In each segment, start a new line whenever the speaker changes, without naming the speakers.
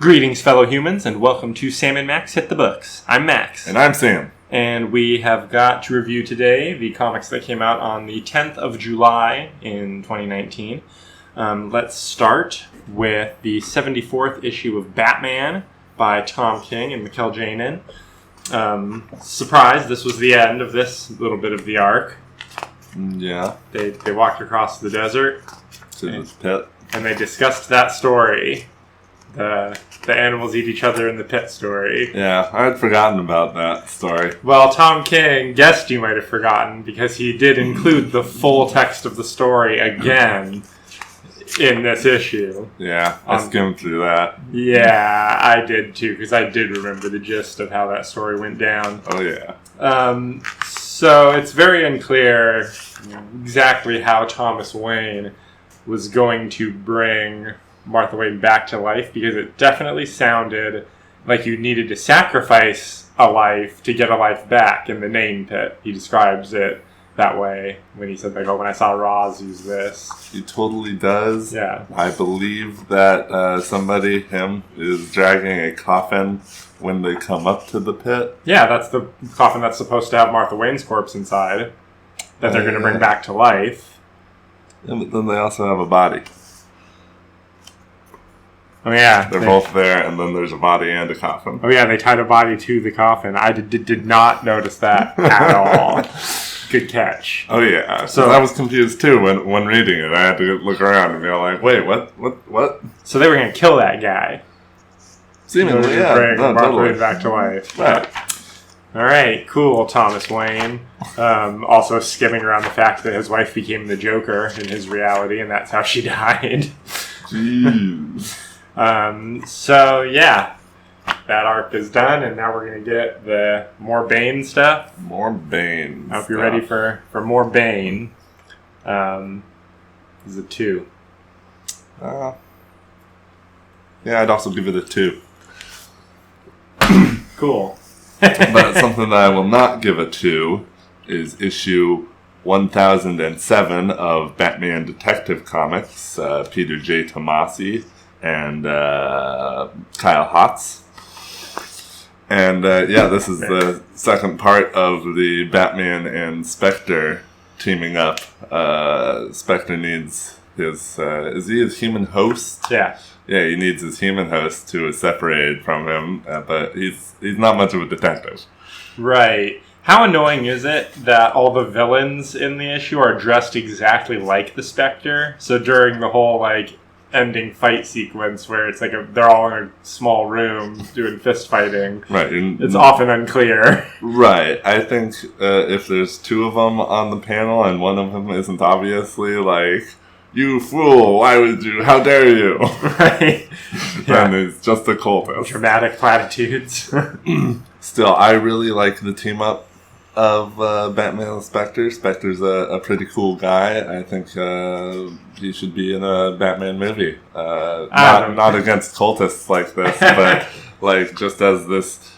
Greetings, fellow humans, and welcome to Sam and Max Hit the Books. I'm Max.
And I'm Sam.
And we have got to review today the comics that came out on the 10th of July in 2019. Let's start with the 74th issue of Batman by Tom King and Mikkel Janin. Surprise, this was the end of this little bit of the arc.
Yeah.
They walked across the desert.
To the pit.
And they discussed that story. The animals eat each other in the pit story.
Yeah, I had forgotten about that story.
Well, Tom King guessed you might have forgotten because he did include the full text of the story again in this issue.
Yeah, I skimmed through that.
Yeah, I did too because I did remember the gist of how that story went down.
Oh, yeah.
So it's very unclear exactly how Thomas Wayne was going to bring Martha Wayne back to life, because it definitely sounded like you needed to sacrifice a life to get a life back in the name pit. He describes it that way when he said, like, oh, when I saw Roz use this.
He totally does.
Yeah.
I believe that somebody, him, is dragging a coffin when they come up to the pit.
Yeah, that's the coffin that's supposed to have Martha Wayne's corpse inside that they're going to bring back to life.
Yeah, but then they also have a body.
Oh, yeah.
They're both there, and then there's a body and a coffin.
Oh, yeah, they tied a body to the coffin. I did not notice that at all. Good catch.
Oh, yeah. So I was confused, too, when reading it. I had to look around and be like, wait, what?
So they were going to kill that guy.
Seemingly, yeah.
Bring Martha Wayne back to life.
Right.
All right, cool, Thomas Wayne. Also skimming around the fact that his wife became the Joker in his reality, and that's how she died.
Jeez.
So, yeah, that arc is done, and now we're going to get the more Bane stuff.
More Bane
I hope you're ready for more Bane. This is a 2.
Yeah, I'd also give it a 2.
Cool.
But something that I will not give a 2 is issue 1007 of Batman Detective Comics, Peter J. Tomasi and Kyle Hotz. And this is the second part of the Batman and Spectre teaming up. Spectre needs his, is he his human host?
Yeah.
Yeah, he needs his human host who is separated from him, but he's not much of a detective.
Right. How annoying is it that all the villains in the issue are dressed exactly like the Spectre? So during the whole, ending fight sequence where it's they're all in a small room doing fist fighting.
Right.
It's often unclear.
Right. I think if there's 2 of them on the panel and one of them isn't obviously you fool, why would you, how dare you?
Right.
And it's just a cultist.
Dramatic platitudes.
Still, I really like the team up of Batman and Spectre. Spectre's a pretty cool guy. I think he should be in a Batman movie. Not against cultists like this, but just as this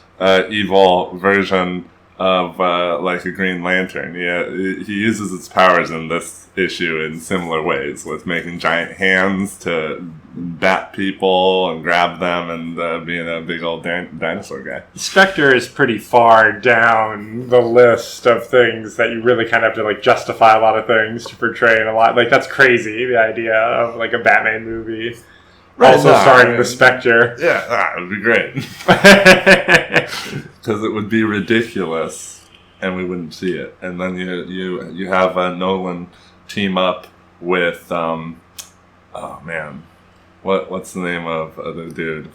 evil version of a Green Lantern. Yeah, he uses his powers in this issue in similar ways, with making giant hands to bat people and grab them, and being a big old dinosaur guy.
Spectre is pretty far down the list of things that you really kind of have to justify a lot of things to portray in a lot. That's crazy, the idea of a Batman movie. Right, also starring the Spectre.
Yeah, it would be great. Because it would be ridiculous, and we wouldn't see it. And then you have Nolan team up with what's the name of the dude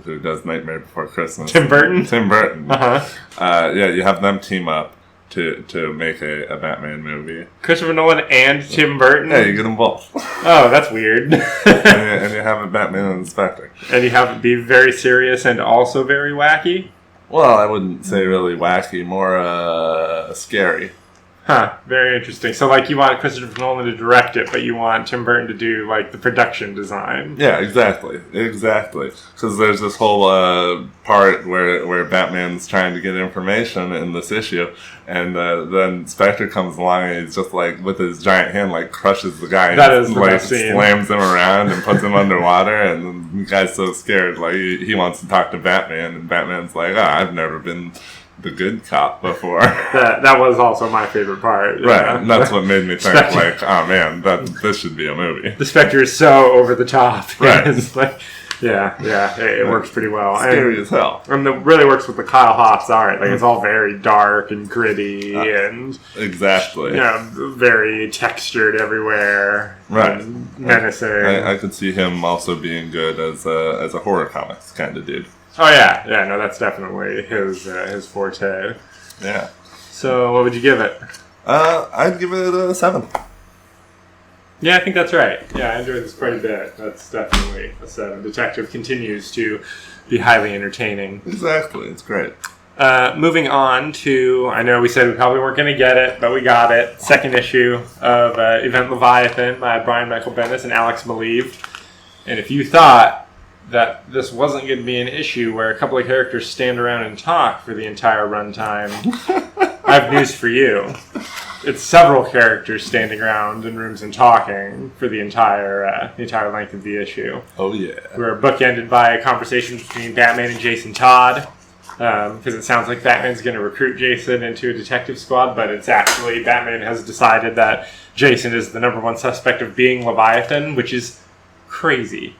who does Nightmare Before Christmas?
Tim Burton.
Tim Burton.
Uh-huh.
You have them team up to make a Batman movie.
Christopher Nolan and Tim Burton?
Yeah, you get them both.
Oh, that's weird.
and you have a Batman and Spectre.
And you have it be very serious and also very wacky?
Well, I wouldn't say really wacky, more scary.
Huh, very interesting. So, like, you want Christopher Nolan to direct it, but you want Tim Burton to do, like, the production design.
Yeah, exactly. Because there's this whole part where Batman's trying to get information in this issue, and then Spectre comes along and he's just, like, with his giant hand, like, crushes the guy.
That is the
like,
best scene.
Slams him around and puts him underwater, and the guy's so scared, like, he wants to talk to Batman, and Batman's like, I've never been the good cop before.
That was also my favorite part.
Right, and that's what made me think, like, oh man, this should be a movie.
The Spectre is so over the top.
Right.
It's like, it works pretty well.
Scary as hell.
And it really works with the Kyle Hobbs art. Like, it's all very dark and gritty and...
Exactly.
Very textured everywhere.
Right.
And menacing.
I could see him also being good as a horror comics kind of dude.
Oh, yeah. Yeah, no, that's definitely his forte.
Yeah.
So, what would you give it?
I'd give it a 7.
Yeah, I think that's right. Yeah, I enjoyed this quite a bit. That's definitely a 7. Detective continues to be highly entertaining.
Exactly. It's great.
Moving on to, I know we said we probably weren't going to get it, but we got it. Second issue of Event Leviathan by Brian Michael Bendis and Alex Maleev. And if you thought that this wasn't going to be an issue where a couple of characters stand around and talk for the entire runtime, I have news for you. It's several characters standing around in rooms and talking for the entire length of the issue.
Oh, yeah.
We're bookended by a conversation between Batman and Jason Todd, because it sounds like Batman's going to recruit Jason into a detective squad, but it's actually Batman has decided that Jason is the number one suspect of being Leviathan, which is crazy.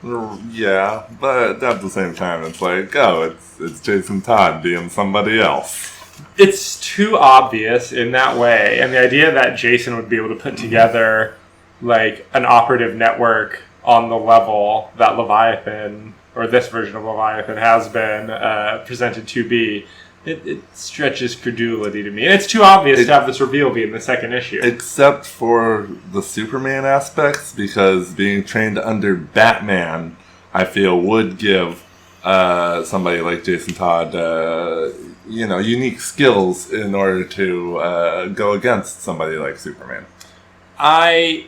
Yeah, but at the same time, it's like, it's Jason Todd being somebody else.
It's too obvious in that way, and the idea that Jason would be able to put together like an operative network on the level that Leviathan, or this version of Leviathan, has been presented to be, it stretches credulity to me. And it's too obvious to have this reveal be in the second issue.
Except for the Superman aspects, because being trained under Batman, I feel, would give somebody like Jason Todd, unique skills in order to go against somebody like Superman.
I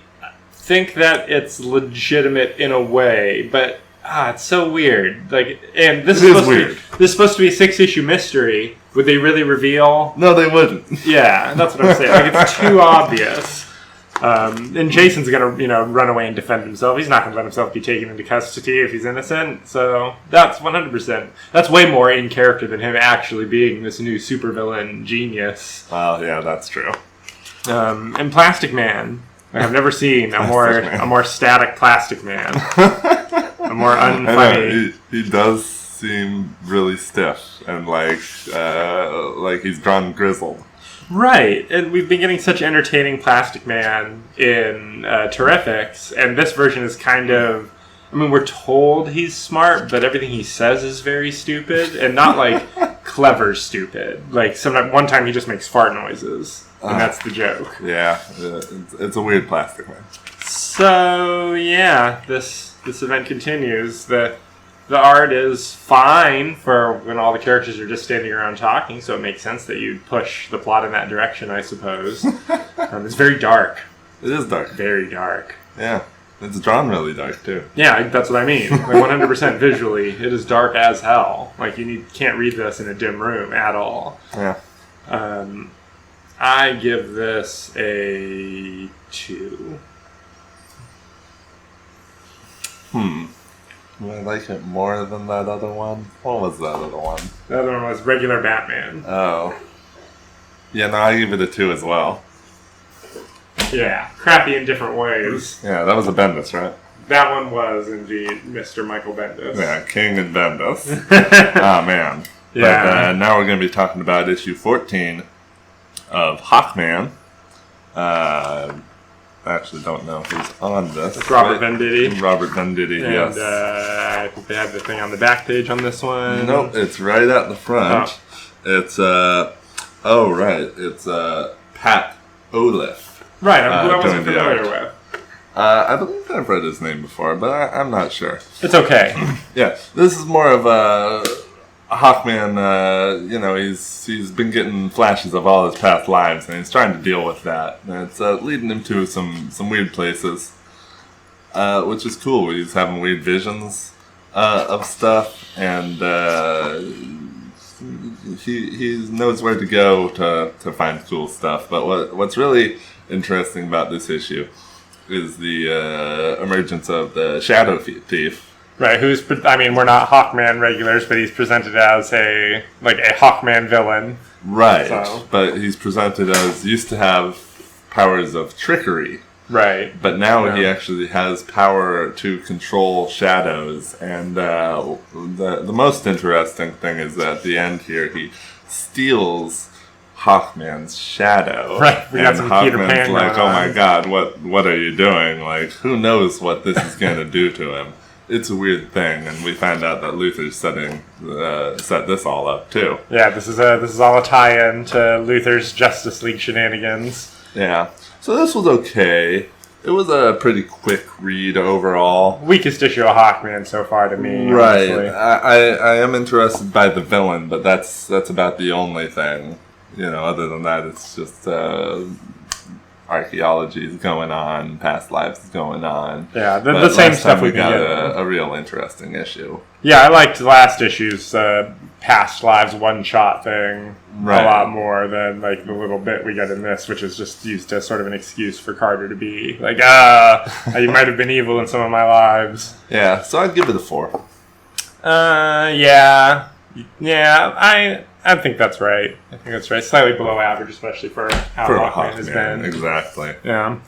think that it's legitimate in a way, but it's so weird. Like, and this is weird. This is supposed to be a 6-issue mystery. Would they really reveal?
No, they wouldn't.
Yeah, that's what I'm saying. Like, it's too obvious. And Jason's gonna, run away and defend himself. He's not gonna let himself be taken into custody if he's innocent. So that's 100%. That's way more in character than him actually being this new supervillain genius.
Well, yeah, that's true.
And Plastic Man. I've never seen a more static Plastic Man. A more unfunny.
He does seem really stiff and like he's drawn grizzled.
Right, and we've been getting such entertaining Plastic Man in Terrifics, and this version is kind of... I mean, we're told he's smart, but everything he says is very stupid, and not like clever stupid. Like, one time he just makes fart noises, and that's the joke.
Yeah, it's a weird Plastic Man.
So, yeah, this event continues. The art is fine for when all the characters are just standing around talking, so it makes sense that you'd push the plot in that direction, I suppose. It's very dark.
It is dark.
Very dark.
Yeah. It's drawn really dark, too.
Yeah, that's what I mean. Like, 100% visually, it is dark as hell. Like, you can't read this in a dim room at all.
Yeah.
I give this a 2.
Do I like it more than that other one? What was that other one?
The other one was regular Batman.
Oh. Yeah, no, I give it a 2 as well.
Yeah, crappy in different ways.
Yeah, that was a Bendis, right?
That one was indeed Mr. Michael Bendis.
Yeah, King and Bendis. Oh, man.
Yeah.
But now we're going to be talking about issue 14 of Hawkman. I actually don't know who's on this.
It's Robert Venditti.
Robert Venditti,
and,
yes.
I think they have the thing on the back page on this one.
Nope, it's right at the front. Oh. It's, it's Pat Oliff.
Right, who I wasn't familiar with.
I believe I've read his name before, but I'm not sure.
It's okay.
Yeah, this is more of Hawkman, he's been getting flashes of all his past lives, and he's trying to deal with that. And it's leading him to some weird places, which is cool. He's having weird visions of stuff, and he knows where to go to find cool stuff. But what's really interesting about this issue is the emergence of the Shadow Thief.
Right, we're not Hawkman regulars, but he's presented as a Hawkman villain.
Right,
so.
But he's presented as used to have powers of trickery.
Right.
But now he actually has power to control shadows. And the most interesting thing is that at the end here, he steals Hawkman's shadow.
Right, we got some Peter
Hawkman's
Pan
like,
going
oh
on.
my god, what are you doing? Like, who knows what this is going to do to him? It's a weird thing, and we found out that Luther's set this all up too.
Yeah, this is all a tie-in to Luther's Justice League shenanigans.
Yeah, so this was okay. It was a pretty quick read overall.
Weakest issue of Hawkman so far to me.
Right,
honestly.
I am interested by the villain, but that's about the only thing. Other than that, it's just archaeology is going on, past lives is going on.
Yeah, the same stuff
we got a real interesting issue.
Yeah, I liked last issue's past lives one-shot thing a lot more than the little bit we get in this, which is just used as sort of an excuse for Carter to be like, you might have been evil in some of my lives.
Yeah, so I'd give it a 4.
Yeah, I think that's right. Slightly below average, especially for how Hawkman has been.
Exactly.
Yeah.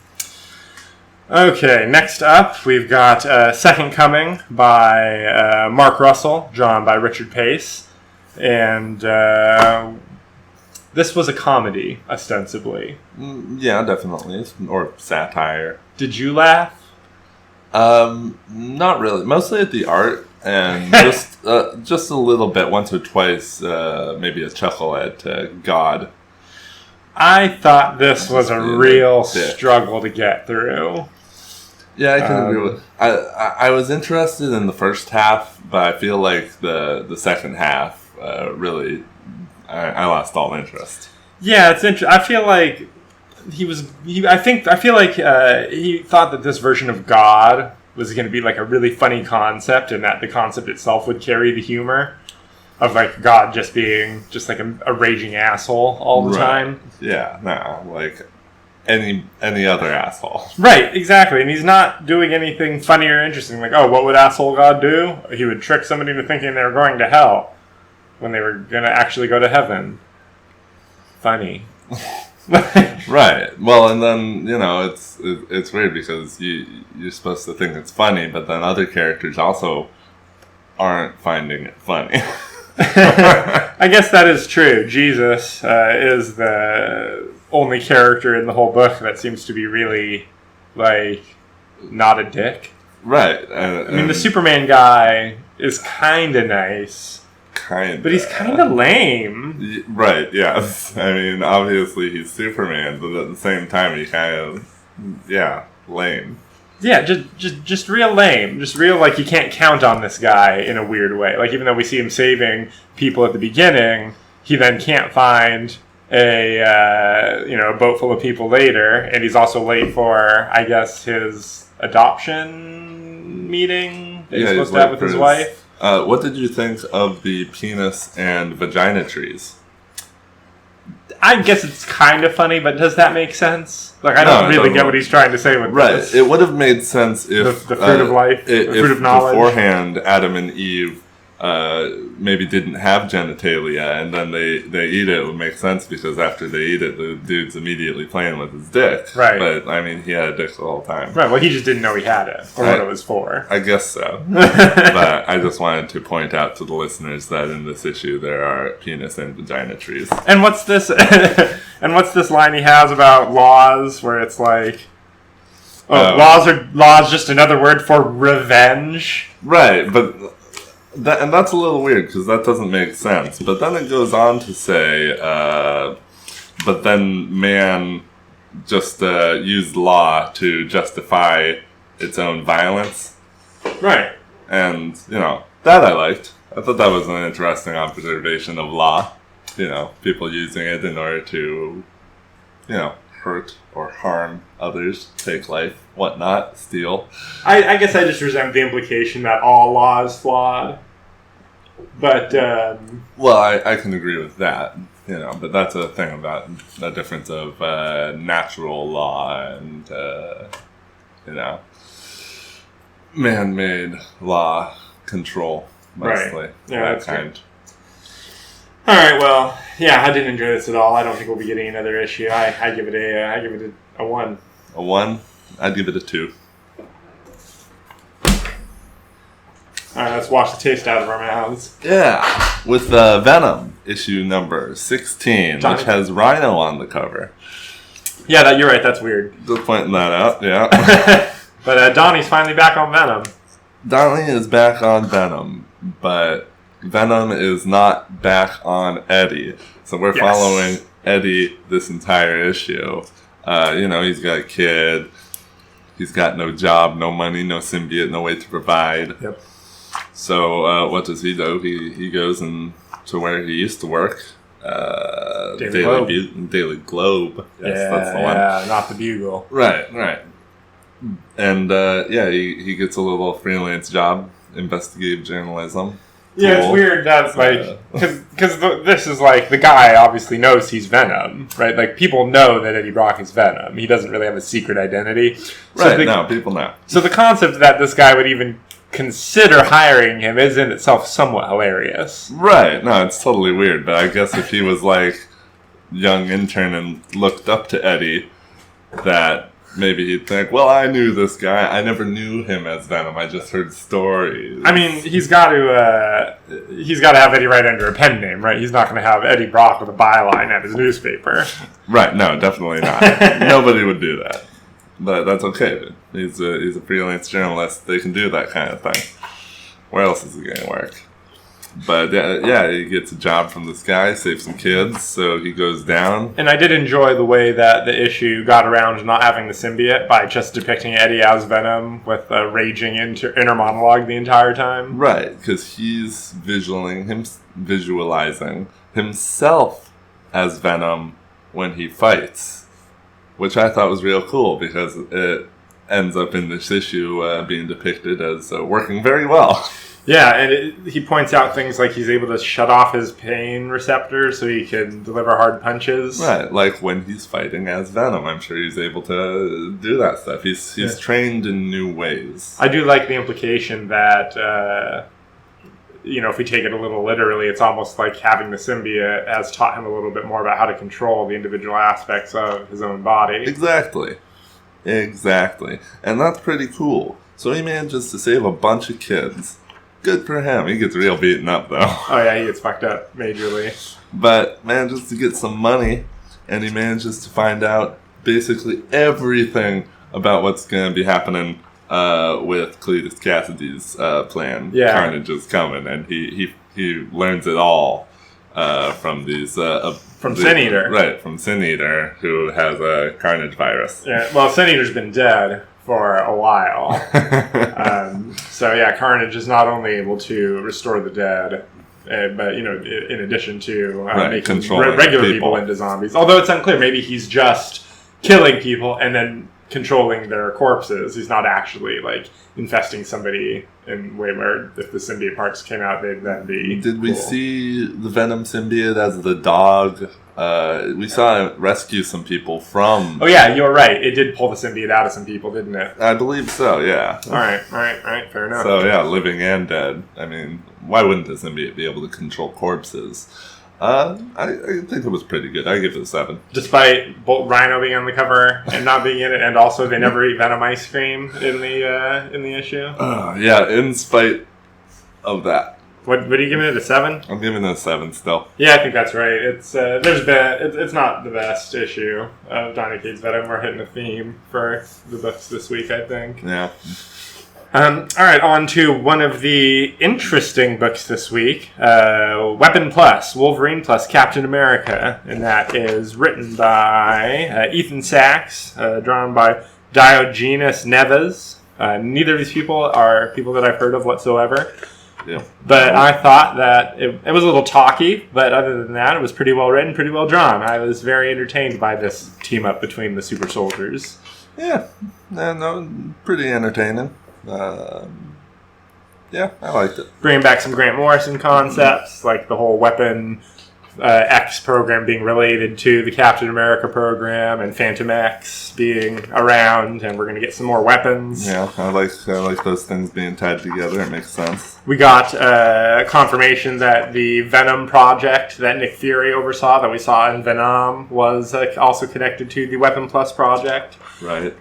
Okay, next up, we've got Second Coming by Mark Russell, drawn by Richard Pace. And this was a comedy, ostensibly.
Yeah, definitely. Or satire.
Did you laugh?
Not really. Mostly at the art. And just a little bit, once or twice, maybe a chuckle at God.
I thought this was a real struggle to get through.
Yeah, I can agree with. I was interested in the first half, but I feel like the second half really, I lost all interest.
Yeah, it's interesting. I feel like I feel like he thought that this version of God was going to be a really funny concept, and that the concept itself would carry the humor of God just being just a raging asshole all the time.
Yeah, no, like any other asshole.
Right, exactly. And he's not doing anything funny or interesting. What would asshole God do? He would trick somebody into thinking they were going to hell when they were going to actually go to heaven. Funny.
Right. Well, and then it's weird because you're supposed to think it's funny, but then other characters also aren't finding it funny.
I guess that is true. Jesus is the only character in the whole book that seems to be really not a dick.
Right.
I mean, the Superman guy is kind of nice. But he's kind of lame.
Right, yes. I mean, obviously he's Superman, but at the same time he kind of, lame.
Yeah, just real lame. Just real, you can't count on this guy in a weird way. Even though we see him saving people at the beginning, he then can't find a boat full of people later, and he's also late for, I guess, his adoption meeting that he's supposed to have with his wife.
What did you think of the penis and vagina trees?
I guess it's kind of funny, but does that make sense? I don't really get what he's trying to say with this.
Right. It would have made sense if
the fruit of life, the fruit of knowledge.
Beforehand, Adam and Eve maybe didn't have genitalia, and then they eat it. It would make sense because after they eat it, the dude's immediately playing with his dick.
Right.
But I mean, he had a dick the whole time.
Right. Well, he just didn't know he had it or what it was for.
I guess so. But I just wanted to point out to the listeners that in this issue there are penis and vagina trees.
And what's this? And what's this line he has about laws, where it's laws just another word for revenge?
Right, but. And that's a little weird because that doesn't make sense. But then it goes on to say, but then man just used law to justify its own violence.
Right.
And, that I liked. I thought that was an interesting observation of law. People using it in order to, hurt or harm others, take life, whatnot, steal.
I guess I just resent the implication that all law is flawed. But,
well, I can agree with that, but that's a thing about the difference of natural law and, man-made law control, mostly.
Right. Yeah, that's kind. All right. Well, yeah, I didn't enjoy this at all. I don't think we'll be getting another issue. I give it a 1.
A 1? I'd give it a 2.
All right, let's wash the taste out of our mouths.
Yeah, with Venom issue number 16, which has Rhino on the cover.
Yeah, you're right. That's weird.
Just pointing that out. Yeah.
But Donnie's finally back on Venom.
Donnie is back on Venom, but Venom is not back on Eddie. So we're following Eddie this entire issue. He's got a kid. He's got no job, no money, no symbiote, no way to provide.
Yep.
So what does he do? He goes to where he used to work. Daily Globe. Yes, that's the one.
Yeah, not the Bugle.
Right. And he gets a little freelance job, investigative journalism.
Yeah, cool. It's weird. That's because this is like the guy obviously knows he's Venom, right? Like people know that Eddie Brock is Venom. He doesn't really have a secret identity,
People know.
So the concept that this guy would even consider hiring him is in itself somewhat hilarious.
Right. No, it's totally weird. But I guess if he was like young intern and looked up to Eddie, that maybe he'd think, well, I knew this guy. I never knew him as Venom. I just heard stories.
I mean, he's got to have Eddie write under a pen name, right? He's not going to have Eddie Brock with a byline at his newspaper.
Right. No, definitely not. Nobody would do that. But that's okay. He's a freelance journalist. They can do that kind of thing. Where else is it going to work? But he gets a job from this guy, saves some kids, so he goes down.
And I did enjoy the way that the issue got around to not having the symbiote by just depicting Eddie as Venom with a raging inner monologue the entire time.
Right, because he's visualizing himself as Venom when he fights, which I thought was real cool because it ends up in this issue being depicted as working very well.
Yeah, and he points out things like he's able to shut off his pain receptors so he can deliver hard punches.
Right, like when he's fighting as Venom, I'm sure he's able to do that stuff. He's trained in new ways.
I do like the implication that, if we take it a little literally, it's almost like having the symbiote has taught him a little bit more about how to control the individual aspects of his own body.
Exactly. And that's pretty cool. So he manages to save a bunch of kids. Good for him. He gets real beaten up, though.
Oh, yeah, he gets fucked up majorly.
But manages to get some money, and he manages to find out basically everything about what's going to be happening with Cletus Cassidy's plan.
Yeah.
Carnage is coming, and he learns it all from these...
from Sin Eater.
Right, from Sin Eater, who has a Carnage virus.
Yeah, well, Sin Eater's been dead for a while. Carnage is not only able to restore the dead, but, in addition to making regular people into zombies. Although it's unclear, maybe he's just killing people and then controlling their corpses. He's not actually, infesting somebody in a way where if the symbiote parts came out, they'd then be
Did we see the Venom symbiote as the dog? We saw it rescue some people from...
Oh, yeah, you're right. It did pull the symbiote out of some people, didn't it?
I believe so, yeah.
All right. Fair enough.
So, yeah, living and dead. I mean, why wouldn't the symbiote be able to control corpses? I think it was pretty good. I give it a 7.
Despite both Rhino being on the cover and not being in it, and also they never eat Venom ice cream in the issue.
Yeah, in spite of that.
What are you giving it, a 7?
I'm giving it a 7 still.
Yeah, I think that's right. It's it's not the best issue of Donny Cates Venom. We're hitting a theme for the books this week, I think.
Yeah.
All right, on to one of the interesting books this week, Weapon Plus, Wolverine Plus Captain America, and that is written by Ethan Sachs, drawn by Diogenes Neves. Neither of these people are people that I've heard of whatsoever.
Yeah.
But I thought that it was a little talky, but other than that, it was pretty well written, pretty well drawn. I was very entertained by this team up between the super soldiers.
Yeah. No, pretty entertaining. Yeah, I liked it.
Bringing back some Grant Morrison concepts, like the whole Weapon X program being related to the Captain America program, and Phantom X being around, and we're going to get some more weapons.
Yeah, I like those things being tied together. It makes sense.
We got confirmation that the Venom project that Nick Fury oversaw, that we saw in Venom, was also connected to the Weapon Plus project.
Right.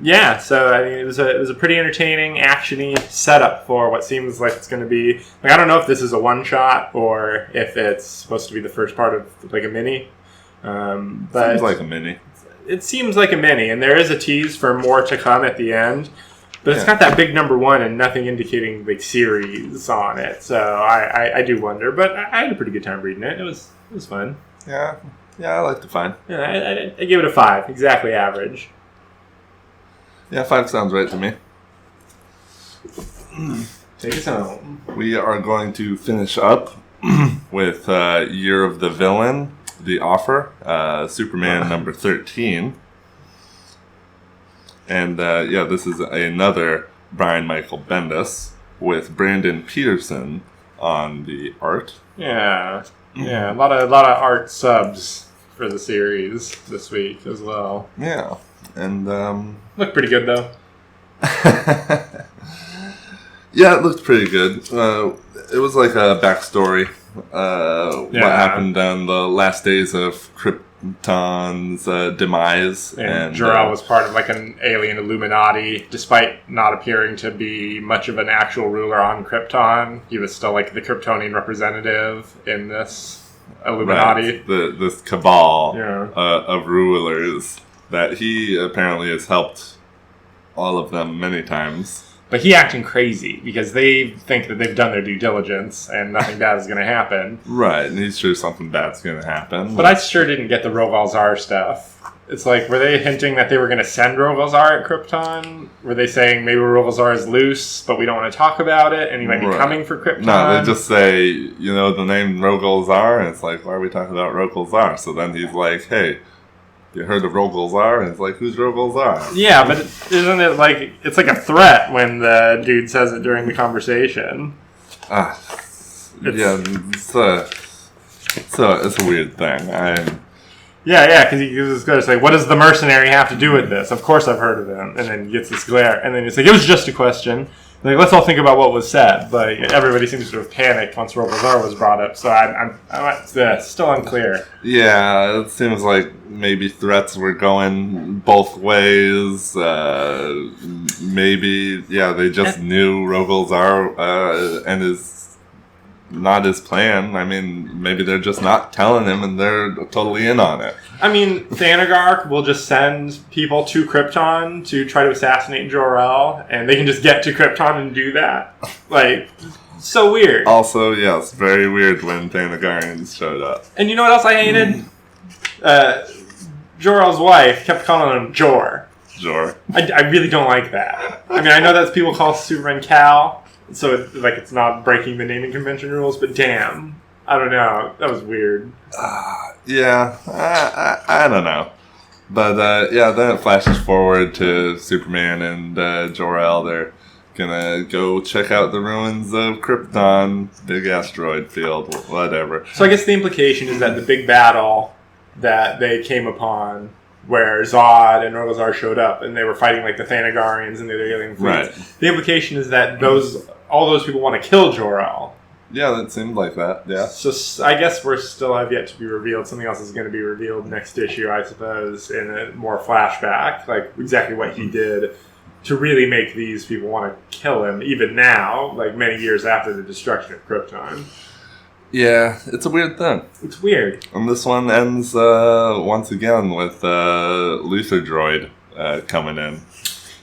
Yeah, so I mean, it was a pretty entertaining, actiony setup for what seems like it's going to be. Like, I don't know if this is a one shot or if it's supposed to be the first part of like a mini. But
seems like a mini.
It seems like a mini, and there is a tease for more to come at the end. But it's got that big number 1 and nothing indicating like series on it. So I do wonder, but I had a pretty good time reading it. It was fun.
Yeah, I liked it fine.
Yeah, I gave it a 5, exactly average.
Yeah, 5 sounds right to me.
Take us home.
We are going to finish up with Year of the Villain, The Offer, Superman number 13. And this is another Brian Michael Bendis with Brandon Peterson on the art.
Yeah, a lot of art subs for the series this week as well.
Yeah, and
looked pretty good though.
Yeah, it looked pretty good. It was like a backstory. What happened on the last days of Krypton's demise.
And Jor-El was part of like an alien Illuminati, despite not appearing to be much of an actual ruler on Krypton. He was still like the Kryptonian representative in this Illuminati.
Right. This cabal of rulers that he apparently has helped all of them many times.
But he acting crazy because they think that they've done their due diligence and nothing bad is going to happen.
Right, and he's sure something bad's going to happen.
But I sure didn't get the Rogal Zar stuff. It's like, were they hinting that they were going to send Rogal Zar at Krypton? Were they saying maybe Rogal Zar is loose, but we don't want to talk about it, and he might be coming for Krypton?
No, they just say, the name Rogal Zar, and it's like, why are we talking about Rogal Zar? So then he's like, hey, you heard of Rogal Zar? And it's like, who's Rogal Zar?
Yeah, but isn't it like, it's like a threat when the dude says it during the conversation?
It's a weird thing.
Yeah, because he was going to say, what does the mercenary have to do with this? Of course I've heard of him. And then he gets this glare. And then he's like, it was just a question. Like, let's all think about what was said. But everybody seems to have panicked once Rogal Zar was brought up. So I'm still unclear.
Yeah, it seems like maybe threats were going both ways. Maybe, they just knew Rogal Zar and not his plan. I mean, maybe they're just not telling him and they're totally in on it.
I mean, Thanagar will just send people to Krypton to try to assassinate Jor-El, and they can just get to Krypton and do that. Like, so weird.
Also, yes, very weird when Thanagarians showed up.
And you know what else I hated? Jor-El's wife kept calling him Jor.
Jor.
I really don't like that. I mean, I know that's people call Superman Cal, so it's not breaking the naming convention rules, but damn. I don't know. That was weird.
I don't know. But, then it flashes forward to Superman and Jor-El. They're gonna go check out the ruins of Krypton, big asteroid field, whatever.
So I guess the implication is that the big battle that they came upon, where Zod and Rogal Zar showed up, and they were fighting like the Thanagarians and the other alien fleets.
Right.
The implication is that all those people want to kill Jor-El.
Yeah, that seemed like that, yeah.
So I guess we're still have yet to be revealed. Something else is going to be revealed next issue, I suppose, in a more flashback, like exactly what he did to really make these people want to kill him, even now, like many years after the destruction of Krypton.
Yeah, it's a weird thing.
It's weird.
And this one ends once again with Luther Droid coming in.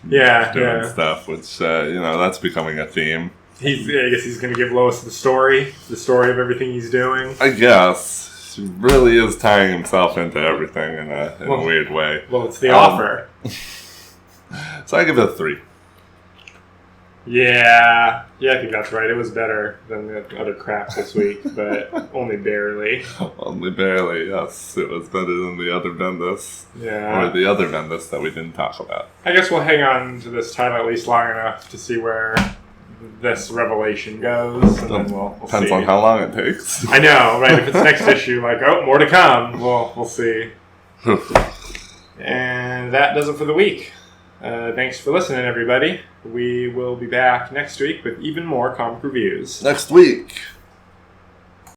Doing stuff, which, that's becoming a theme.
I guess he's going to give Lois the story of everything he's doing.
I guess. He really is tying himself into everything in a weird way.
Well, it's the offer.
So I give it a 3.
Yeah. Yeah, I think that's right. It was better than the other crap this week, but only barely.
Only barely, yes. It was better than the other Bendis.
Yeah.
Or the other Bendis that we didn't talk about.
I guess we'll hang on to this title at least long enough to see where this revelation goes, and then we'll
Depends
see.
on how long it takes.
I know, right? If it's next issue, like, oh, more to come, we'll see. And that does it for the week. Thanks for listening, everybody. We will be back next week with even more comic reviews.
Next week.